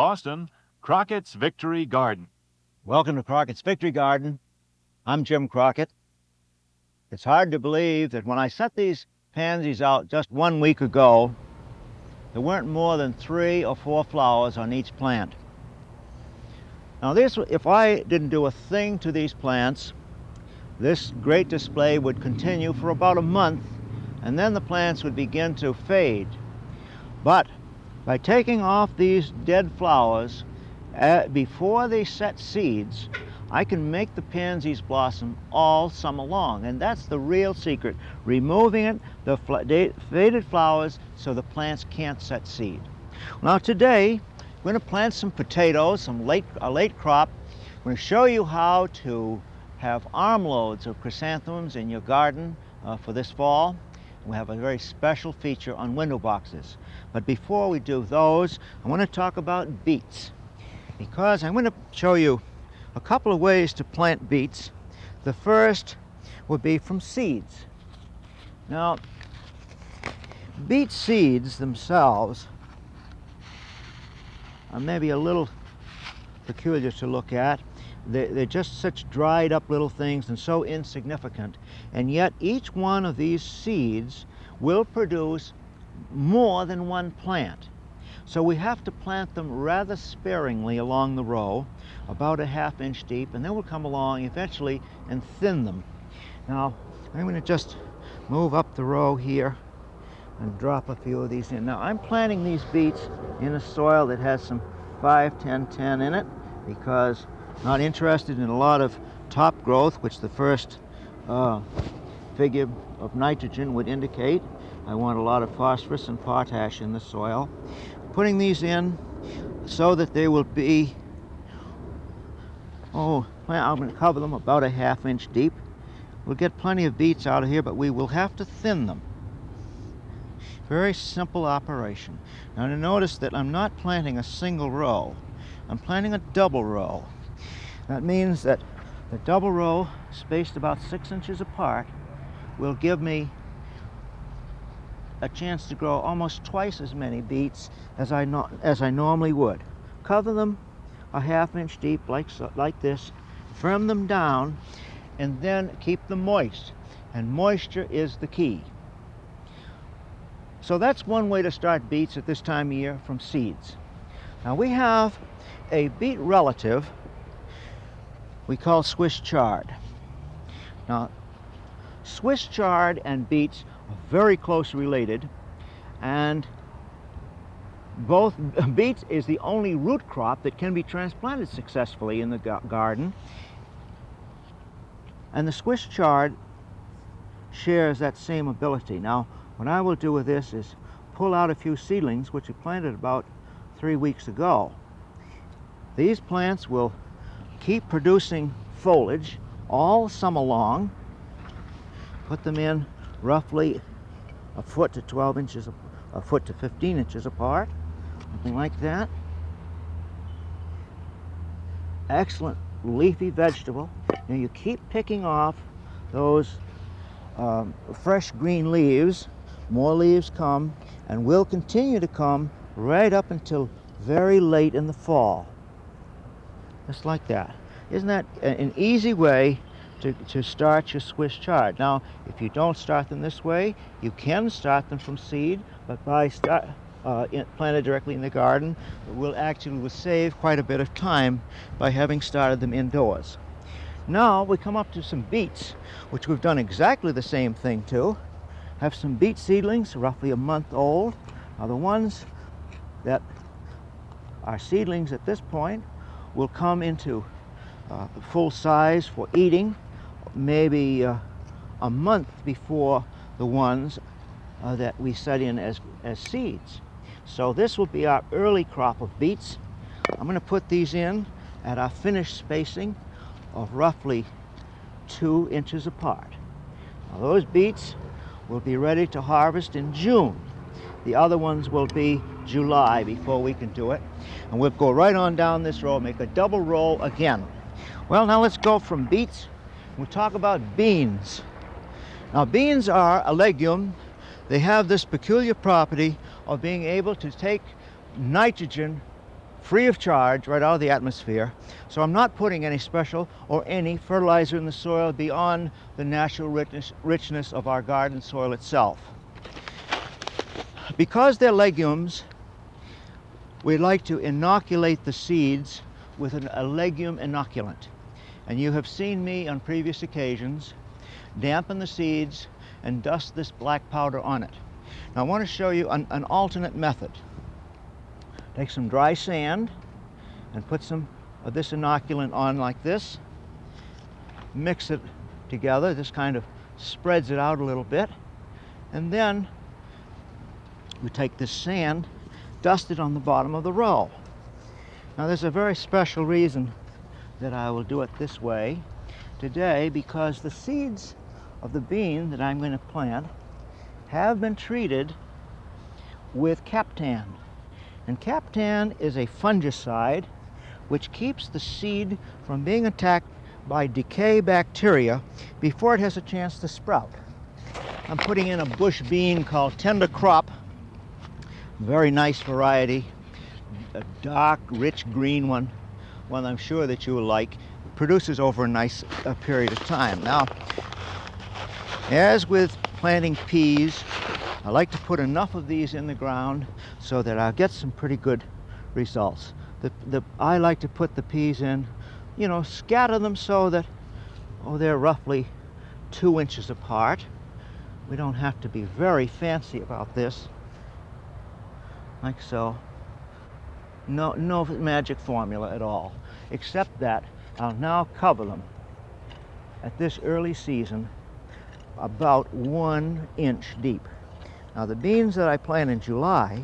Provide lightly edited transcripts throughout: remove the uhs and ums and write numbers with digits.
Boston, Crockett's Victory Garden. Welcome to Crockett's Victory Garden. I'm Jim Crockett. It's hard to believe that when I set these pansies out just 1 week ago, there weren't more than 3 or 4 flowers on each plant. Now if I didn't do a thing to these plants, this great display would continue for about a month, and then the plants would begin to fade. But by taking off these dead flowers before they set seeds, I can make the pansies blossom all summer long, and that's the real secret, removing the faded flowers so the plants can't set seed. Now today we're going to plant some potatoes, a late crop. I'm going to show you how to have armloads of chrysanthemums in your garden for this fall. We have a very special feature on window boxes. But before we do those, I want to talk about beets, because I'm going to show you a couple of ways to plant beets. The first would be from seeds. Now, beet seeds themselves are maybe a little peculiar to look at. They're just such dried up little things and so insignificant, and yet each one of these seeds will produce more than one plant. So we have to plant them rather sparingly along the row, about a ½ inch deep, and then we'll come along eventually and thin them. Now I'm going to just move up the row here and drop a few of these in. Now I'm planting these beets in a soil that has some 5-10-10 in it, because I'm not interested in a lot of top growth, which the first figure of nitrogen would indicate. I want a lot of phosphorus and potash in the soil. Putting these in so that they will be, I'm going to cover them about a ½ inch deep. We'll get plenty of beets out of here, but we will have to thin them. Very simple operation. Now to notice that I'm not planting a single row. I'm planting a double row. That means that the double row, spaced about 6 inches apart, will give me a chance to grow almost twice as many beets as I normally would. Cover them a ½ inch deep like this, firm them down, and then keep them moist. And moisture is the key. So that's one way to start beets at this time of year, from seeds. Now we have a beet relative we call Swiss chard. Now Swiss chard and beets are very closely related, and both beets is the only root crop that can be transplanted successfully in the garden, and the Swiss chard shares that same ability. Now what I will do with this is pull out a few seedlings which we planted about 3 weeks ago. These plants will keep producing foliage all summer long. Put them in roughly a foot to 12 inches, a foot to 15 inches apart, something like that. Excellent leafy vegetable. Now you keep picking off those fresh green leaves. More leaves come and will continue to come right up until very late in the fall. Just like that. Isn't that an easy way to start your Swiss chard? Now, if you don't start them this way, you can start them from seed, but by planted directly in the garden, we'll save quite a bit of time by having started them indoors. Now we come up to some beets, which we've done exactly the same thing to. Have some beet seedlings, roughly a month old. Now the ones that are seedlings at this point will come into full size for eating maybe a month before the ones that we set in as seeds. So this will be our early crop of beets. I'm going to put these in at our finished spacing of roughly 2 inches apart. Now those beets will be ready to harvest in June. The other ones will be July before we can do it. And we'll go right on down this row, make a double row again. Well, now let's go from beets. We'll talk about beans. Now beans are a legume. They have this peculiar property of being able to take nitrogen free of charge right out of the atmosphere. So I'm not putting any special or any fertilizer in the soil beyond the natural richness of our garden soil itself. Because they're legumes, we like to inoculate the seeds with a legume inoculant. And you have seen me on previous occasions dampen the seeds and dust this black powder on it. Now I want to show you an alternate method. Take some dry sand and put some of this inoculant on like this. Mix it together. This kind of spreads it out a little bit. And then we take this sand, dust it on the bottom of the row. Now there's a very special reason that I will do it this way today, because the seeds of the bean that I'm going to plant have been treated with Captan. And Captan is a fungicide which keeps the seed from being attacked by decay bacteria before it has a chance to sprout. I'm putting in a bush bean called Tender Crop, very nice variety, a dark, rich green one I'm sure that you will like. It produces over a nice period of time. Now, as with planting peas, I like to put enough of these in the ground so that I'll get some pretty good results. I like to put the peas in, scatter them so that, they're roughly 2 inches apart. We don't have to be very fancy about this, like so. No magic formula at all, except that I'll now cover them at this early season about 1 inch deep. Now the beans that I plant in July,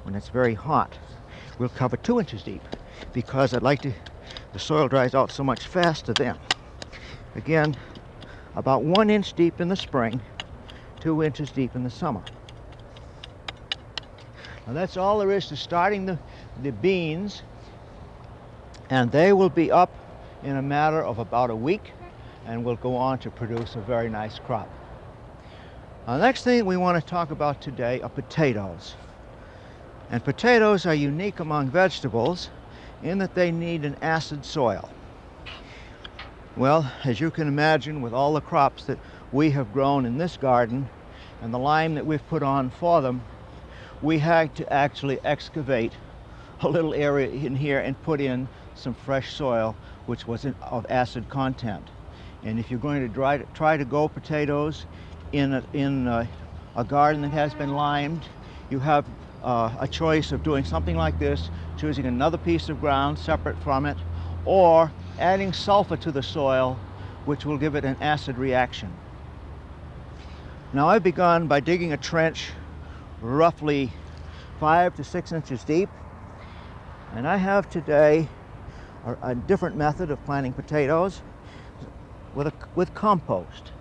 when it's very hot, will cover 2 inches deep, because the soil dries out so much faster then. Again, about 1 inch deep in the spring, 2 inches deep in the summer. Now that's all there is to starting the beans, and they will be up in a matter of about a week and will go on to produce a very nice crop. Now, the next thing we want to talk about today are potatoes. And potatoes are unique among vegetables in that they need an acid soil. Well, as you can imagine, with all the crops that we have grown in this garden and the lime that we've put on for them, we had to actually excavate a little area in here and put in some fresh soil which was of acid content. And if you're going to try to grow potatoes in a garden that has been limed, you have a choice of doing something like this, choosing another piece of ground separate from it, or adding sulfur to the soil, which will give it an acid reaction. Now I've begun by digging a trench roughly 5 to 6 inches deep, and I have today a different method of planting potatoes with compost.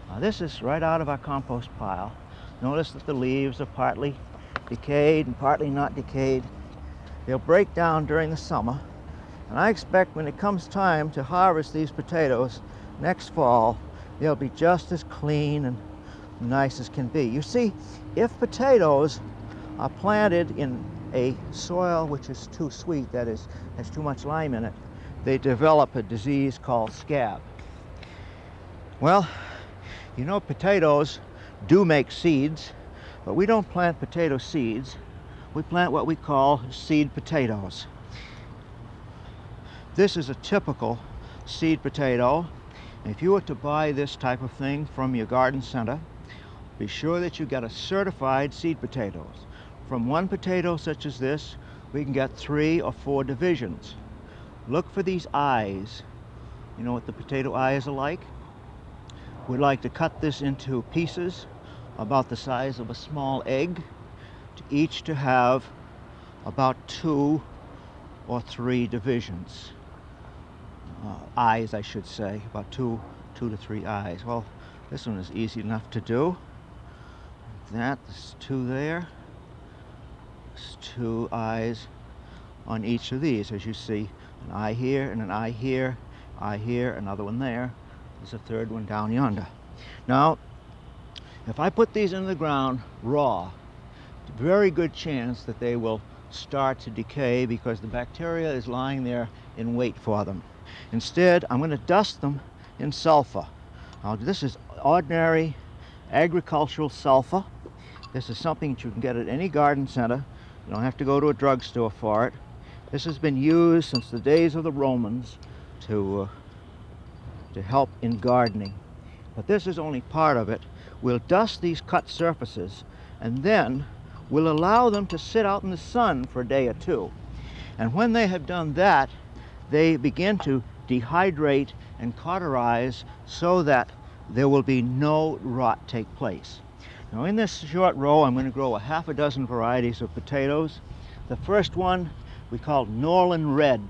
Now this is right out of our compost pile. Notice that the leaves are partly decayed and partly not decayed. They'll break down during the summer, and I expect when it comes time to harvest these potatoes next fall, they'll be just as clean and nice as can be. You see, if potatoes are planted in a soil which is too sweet, that is, has too much lime in it, they develop a disease called scab. Well, potatoes do make seeds, but we don't plant potato seeds. We plant what we call seed potatoes. This is a typical seed potato. If you were to buy this type of thing from your garden center, be sure that you get a certified seed potatoes. From one potato such as this, we can get 3 or 4 divisions. Look for these eyes. You know what the potato eyes are like? We'd like to cut this into pieces about the size of a small egg, each to have about 2 or 3 divisions. Eyes, I should say, about 2 to 3 eyes. Well, this one is easy enough to do. There's 2 there. There's 2 eyes on each of these, as you see. An eye here and an eye here, another one there. There's a 3rd one down yonder. Now, if I put these in the ground raw, very good chance that they will start to decay because the bacteria is lying there in wait for them. Instead, I'm going to dust them in sulfur. Now, this is ordinary agricultural sulfur. This is something that you can get at any garden center. You don't have to go to a drugstore for it. This has been used since the days of the Romans to help in gardening. But this is only part of it. We'll dust these cut surfaces, and then we'll allow them to sit out in the sun for a day or two. And when they have done that, they begin to dehydrate and cauterize so that there will be no rot take place. Now, in this short row, I'm going to grow a half a dozen varieties of potatoes. The first one we call Norland Red.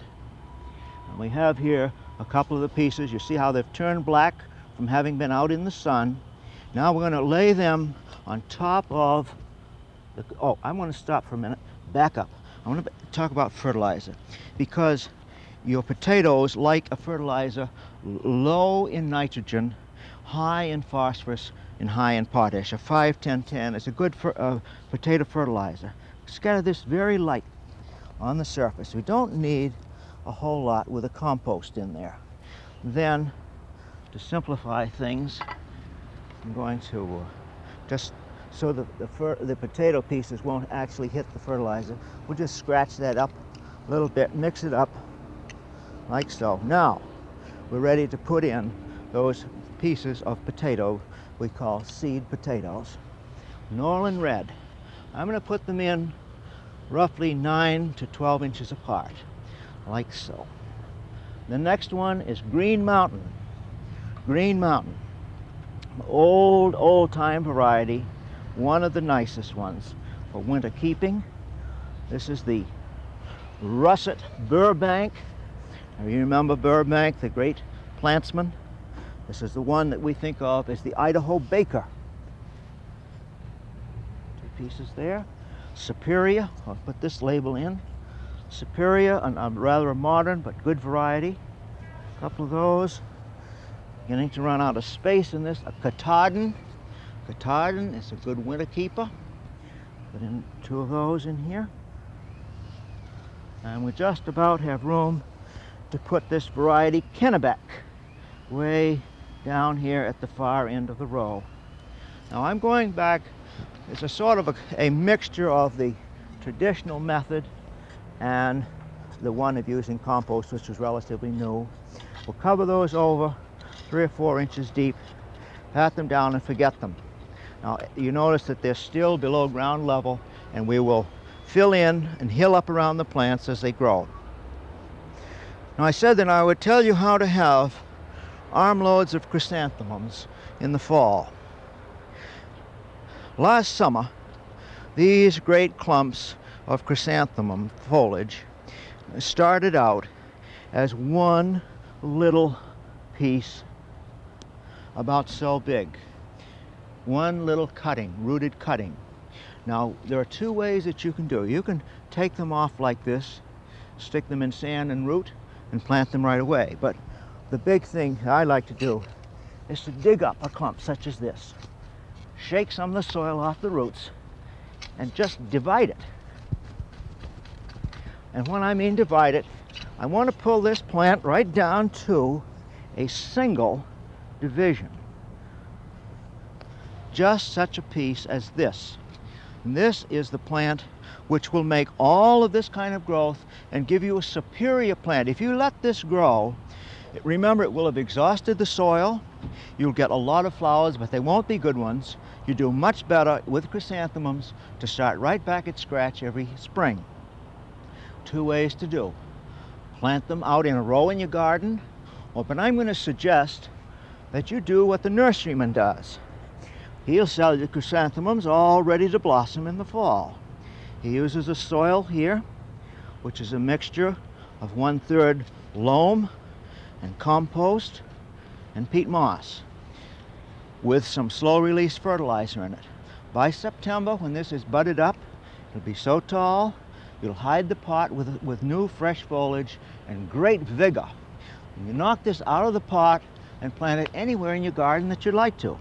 And we have here a couple of the pieces. You see how they've turned black from having been out in the sun. Now we're going to lay them on top of the, oh, I want to stop for a minute, back up. I want to talk about fertilizer, because your potatoes like a fertilizer low in nitrogen, high in phosphorus, and high in potash. A 5-10-10 is a good potato fertilizer. Scatter this very light on the surface. We don't need a whole lot with a compost in there. Then, to simplify things, I'm going to just so that the potato pieces won't actually hit the fertilizer, we'll just scratch that up a little bit, mix it up like so. Now, we're ready to put in those pieces of potato we call seed potatoes. Norland Red. I'm going to put them in roughly 9 to 12 inches apart, like so. The next one is Green Mountain. Green Mountain. Old time variety, one of the nicest ones for winter keeping. This is the Russet Burbank. Now, you remember Burbank, the great plantsman? This is the one that we think of as the Idaho Baker. 2 pieces there. Superior, I'll put this label in. Superior, a rather modern but good variety. A couple of those. Beginning to run out of space in this. A Katahdin. Katahdin is a good winter keeper. Put in 2 of those in here. And we just about have room to put this variety Kennebec way down here at the far end of the row. Now I'm going back, it's a sort of a mixture of the traditional method and the one of using compost, which is relatively new. We'll cover those over 3 or 4 inches deep, pat them down and forget them. Now you notice that they're still below ground level, and we will fill in and hill up around the plants as they grow. Now I said that I would tell you how to have armloads of chrysanthemums in the fall. Last summer, these great clumps of chrysanthemum foliage started out as one little piece about so big. One little cutting, rooted cutting. Now, there are 2 ways that you can do it. You can take them off like this, stick them in sand and root, and plant them right away. But the big thing I like to do is to dig up a clump such as this, shake some of the soil off the roots, and just divide it. And when I mean divide it, I want to pull this plant right down to a single division. Just such a piece as this. And this is the plant which will make all of this kind of growth and give you a superior plant. If you let this grow, remember, it will have exhausted the soil. You'll get a lot of flowers, but they won't be good ones. You do much better with chrysanthemums to start right back at scratch every spring. 2 ways to do. Plant them out in a row in your garden, but I'm going to suggest that you do what the nurseryman does. He'll sell you chrysanthemums all ready to blossom in the fall. He uses a soil here, which is a mixture of 1/3 loam and compost and peat moss with some slow release fertilizer in it. By September, when this is budded up, it'll be so tall, you'll hide the pot with new fresh foliage and great vigor. And you knock this out of the pot and plant it anywhere in your garden that you'd like to.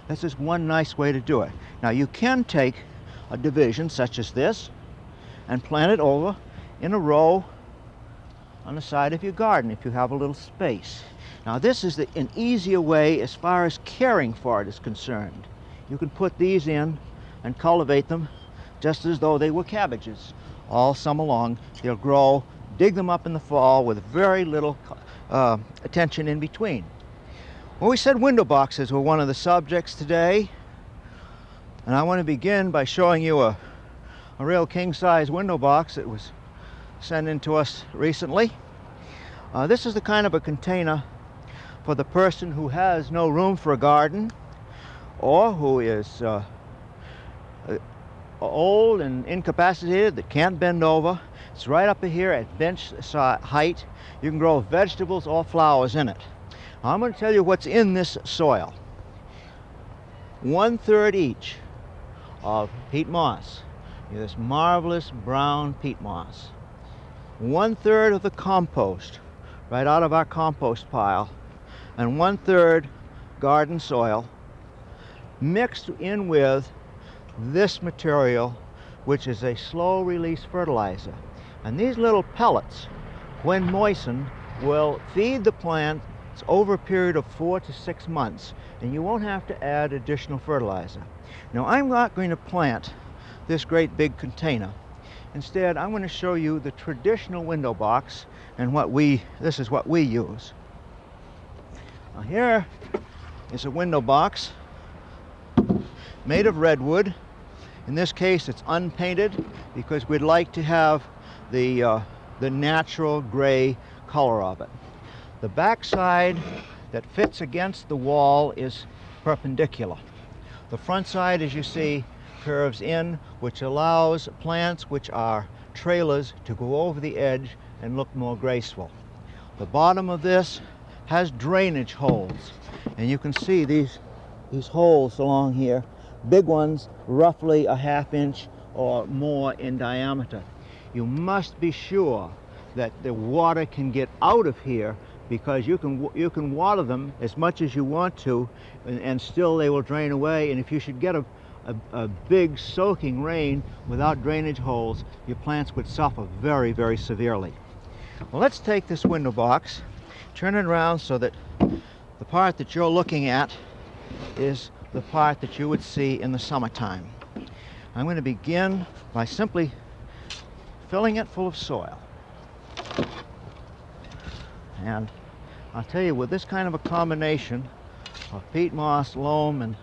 This is one nice way to do it. Now you can take a division such as this and plant it over in a row on the side of your garden if you have a little space. Now this is an easier way as far as caring for it is concerned. You can put these in and cultivate them just as though they were cabbages all summer long. They'll grow. Dig them up in the fall with very little attention in between. Well, we said window boxes were one of the subjects today, and I want to begin by showing you a real king-size window box that was sent in to us recently. This is the kind of a container for the person who has no room for a garden, or who is old and incapacitated that can't bend over. It's right up here at bench height. You can grow vegetables or flowers in it. Now, I'm going to tell you what's in this soil. 1/3 each of peat moss, this marvelous brown peat moss. 1/3 of the compost right out of our compost pile, and 1/3 garden soil mixed in with this material, which is a slow release fertilizer. And these little pellets, when moistened, will feed the plants over a period of 4 to 6 months, and you won't have to add additional fertilizer. Now, I'm not going to plant this great big container. Instead, I'm going to show you the traditional window box and this is what we use. Now, here is a window box made of redwood. In this case, it's unpainted because we'd like to have the natural gray color of it. The back side that fits against the wall is perpendicular. The front side, as you see, curves in, which allows plants which are trailers to go over the edge and look more graceful. The bottom of this has drainage holes, and you can see these holes along here, big ones, roughly a 1/2 inch or more in diameter. You must be sure that the water can get out of here, because you can water them as much as you want to, and still they will drain away. And if you should get a big soaking rain without drainage holes, your plants would suffer very, very severely. Well, let's take this window box, turn it around so that the part that you're looking at is the part that you would see in the summertime. I'm going to begin by simply filling it full of soil. And I'll tell you, with this kind of a combination of peat moss, loam, and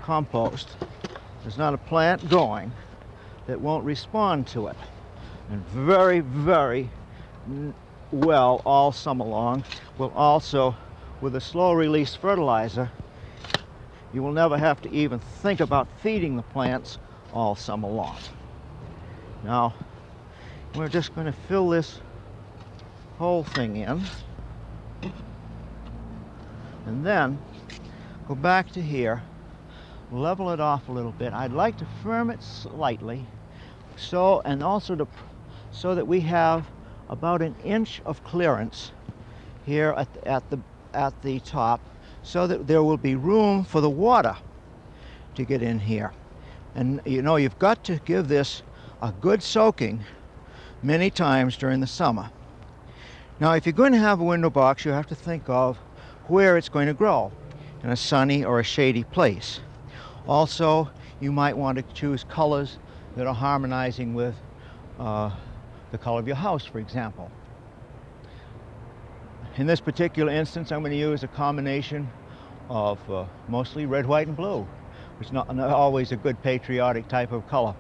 compost, there's not a plant going that won't respond to it. And very, very well all summer long. Will also, with a slow release fertilizer, you will never have to even think about feeding the plants all summer long. Now, we're just going to fill this whole thing in, and then go back to here, level it off a little bit. I'd like to firm it slightly, so that we have about 1 inch of clearance here at the top, so that there will be room for the water to get in here. And you know, you've got to give this a good soaking many times during the summer. Now, if you're going to have a window box, you have to think of where it's going to grow, in a sunny or a shady place. Also, you might want to choose colors that are harmonizing with the color of your house, for example. In this particular instance, I'm going to use a combination of mostly red, white, and blue, which is not always a good patriotic type of color.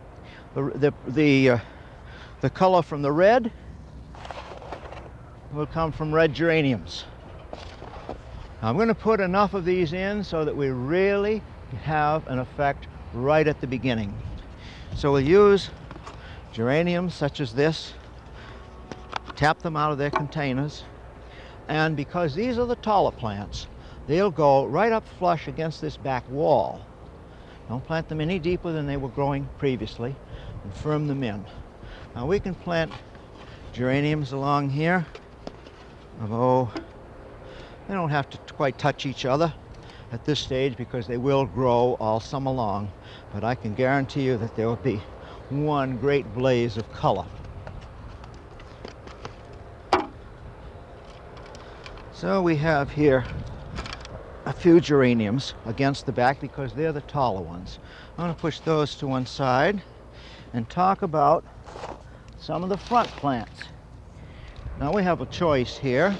The color from the red will come from red geraniums. Now, I'm going to put enough of these in so that we really have an effect right at the beginning. So we'll use geraniums such as this, tap them out of their containers, and because these are the taller plants, they'll go right up flush against this back wall. Don't plant them any deeper than they were growing previously, and firm them in. Now, we can plant geraniums along here. Although they don't have to quite touch each other at this stage because they will grow all summer long. But I can guarantee you that there will be one great blaze of color. So we have here a few geraniums against the back because they're the taller ones. I'm going to push those to one side and talk about some of the front plants. Now we have a choice here.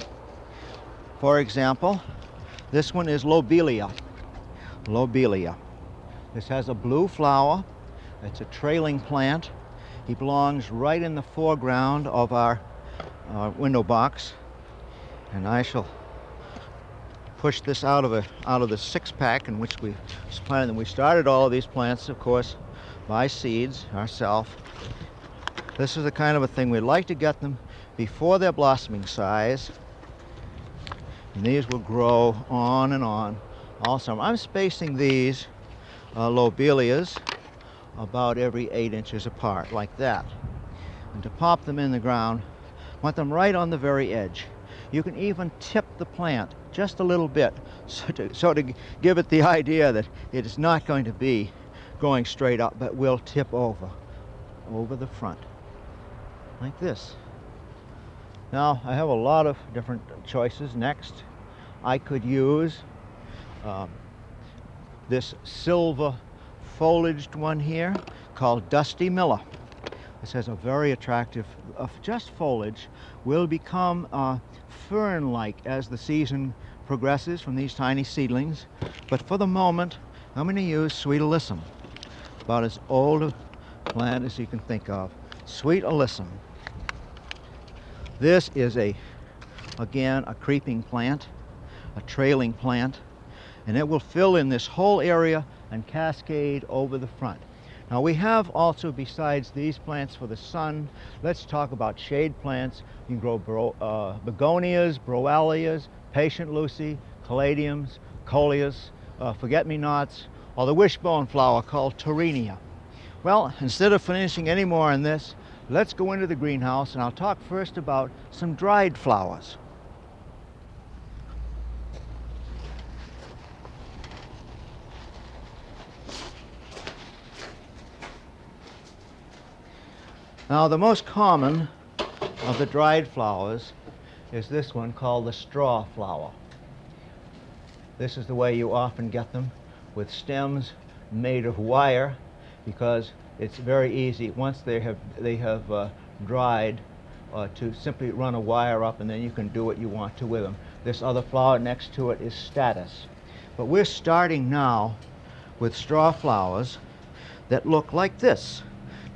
For example, this one is lobelia. Lobelia. This has a blue flower. It's a trailing plant. He belongs right in the foreground of our window box. And I shall push this out of the 6-pack in which we planted them. We started all of these plants, of course, by seeds ourselves. This is the kind of a thing we'd like to get them before their blossoming size. And these will grow on and on all summer. I'm spacing these lobelias about every 8 inches apart, like that. And to pop them in the ground, I want them right on the very edge. You can even tip the plant just a little bit so to give it the idea that it is not going to be going straight up, but will tip over the front, like this. Now, I have a lot of different choices. Next, I could use this silver foliaged one here called Dusty Miller. This has a very attractive, just foliage, will become fern-like as the season progresses from these tiny seedlings. But for the moment, I'm going to use Sweet Alyssum, about as old a plant as you can think of. Sweet Alyssum. This is again, a creeping plant, a trailing plant, and it will fill in this whole area and cascade over the front. Now we have also, besides these plants for the sun, let's talk about shade plants. You can grow begonias, bromelias, patient lucy, caladiums, coleus, forget-me-nots, or the wishbone flower called Torrenia. Well, instead of finishing any more on this, let's go into the greenhouse and I'll talk first about some dried flowers. Now, the most common of the dried flowers is this one called the straw flower. This is the way you often get them, with stems made of wire, because it's very easy once they have dried to simply run a wire up, and then you can do what you want to with them. This other flower next to it is statice. But we're starting now with straw flowers that look like this.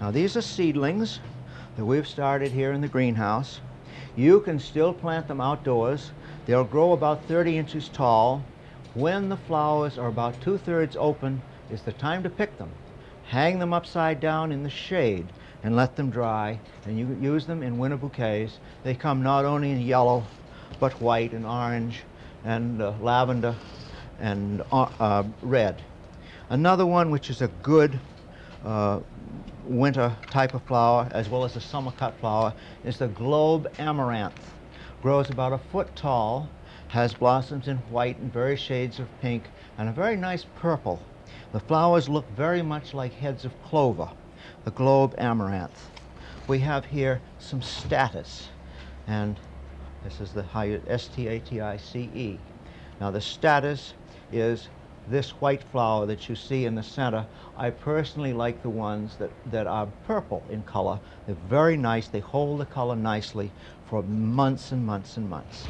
Now these are seedlings that we've started here in the greenhouse. You can still plant them outdoors. They'll grow about 30 inches tall. When the flowers are about 2/3 open, is the time to pick them. Hang them upside down in the shade and let them dry, and you use them in winter bouquets. They come not only in yellow, but white and orange and lavender and red. Another one which is a good winter type of flower, as well as a summer cut flower, is the globe amaranth. Grows about 1 foot tall, has blossoms in white and various shades of pink, and a very nice purple. The flowers look very much like heads of clover, the globe amaranth. We have here some statice, and this is the S-T-A-T-I-C-E. Now the statice is this white flower that you see in the center. I personally like the ones that are purple in color. They're very nice. They hold the color nicely for months and months and months.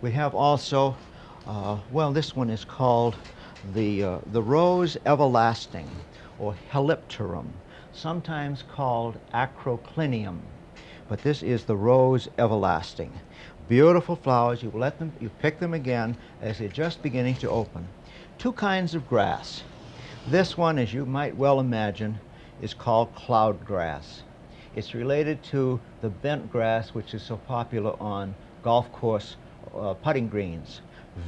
We have also, well, this one is called the rose everlasting, or Helipterum, sometimes called acroclinium. But this is the rose everlasting. Beautiful flowers. You pick them again as they're just beginning to open. Two kinds of grass. This one, as you might well imagine, is called cloud grass. It's related to the bent grass, which is so popular on golf course putting greens.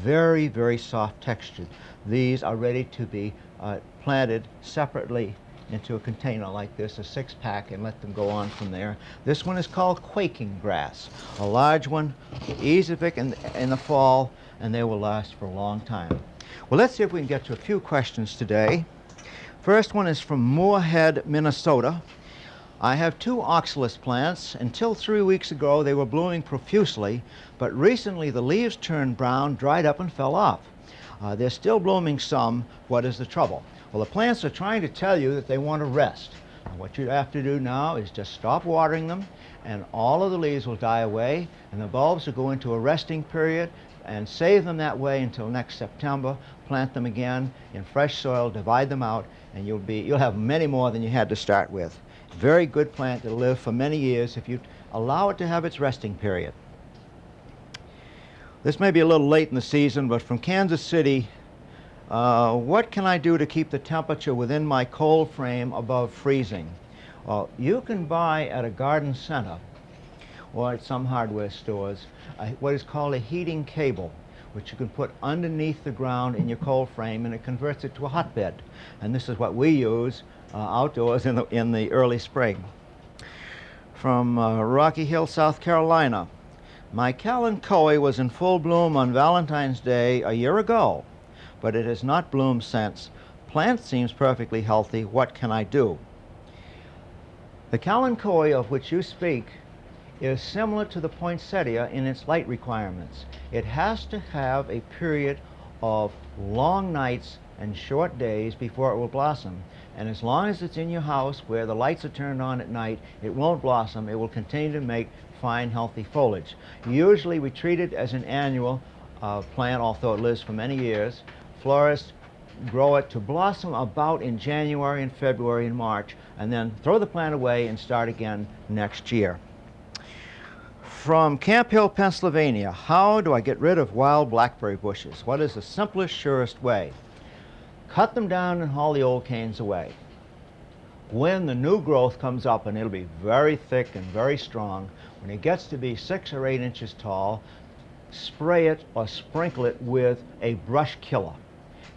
Very, very soft textured. These are ready to be planted separately into a container like this, a 6-pack, and let them go on from there. This one is called quaking grass. A large one, easy to pick in the fall, and they will last for a long time. Well, let's see if we can get to a few questions today. First one is from Moorhead, Minnesota. I have two oxalis plants. Until 3 weeks ago, they were blooming profusely, but recently the leaves turned brown, dried up, and fell off. They're still blooming some. What is the trouble? Well, the plants are trying to tell you that they want to rest. And what you have to do now is just stop watering them, and all of the leaves will die away, and the bulbs will go into a resting period, and save them that way until next September. Plant them again in fresh soil, divide them out, and you'll have many more than you had to start with. Very good plant to live for many years if you allow it to have its resting period. This may be a little late in the season, but from Kansas City, what can I do to keep the temperature within my cold frame above freezing? Well, you can buy at a garden center or at some hardware stores what is called a heating cable, which you can put underneath the ground in your cold frame, and it converts it to a hotbed. And this is what we use outdoors in the early spring. From Rocky Hill, South Carolina. My kalanchoe was in full bloom on Valentine's Day a year ago, but it has not bloomed since. Plant seems perfectly healthy. What can I do? The kalanchoe of which you speak is similar to the poinsettia in its light requirements. It has to have a period of long nights and short days before it will blossom. And as long as it's in your house where the lights are turned on at night, it won't blossom. It will continue to make fine, healthy foliage. Usually we treat it as an annual plant, although it lives for many years. Florists grow it to blossom about in January and February and March, and then throw the plant away and start again next year. From Camp Hill, Pennsylvania, how do I get rid of wild blackberry bushes? What is the simplest, surest way? Cut them down and haul the old canes away. When the new growth comes up, and it'll be very thick and very strong, when it gets to be 6 or 8 inches tall, spray it or sprinkle it with a brush killer.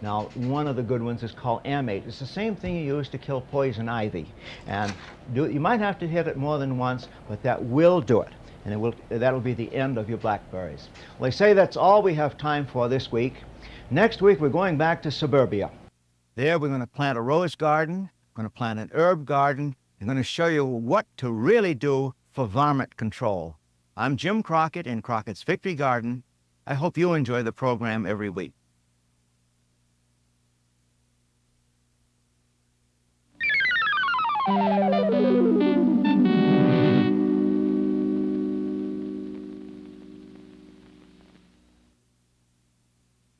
Now, one of the good ones is called amate. It's the same thing you use to kill poison ivy. And you might have to hit it more than once, but that will do it. And that'll be the end of your blackberries. Well, they say that's all we have time for this week. Next week, we're going back to suburbia. There, we're going to plant a rose garden, we're going to plant an herb garden. I'm going to show you what to really do for varmint control. I'm Jim Crockett in Crockett's Victory Garden. I hope you enjoy the program every week.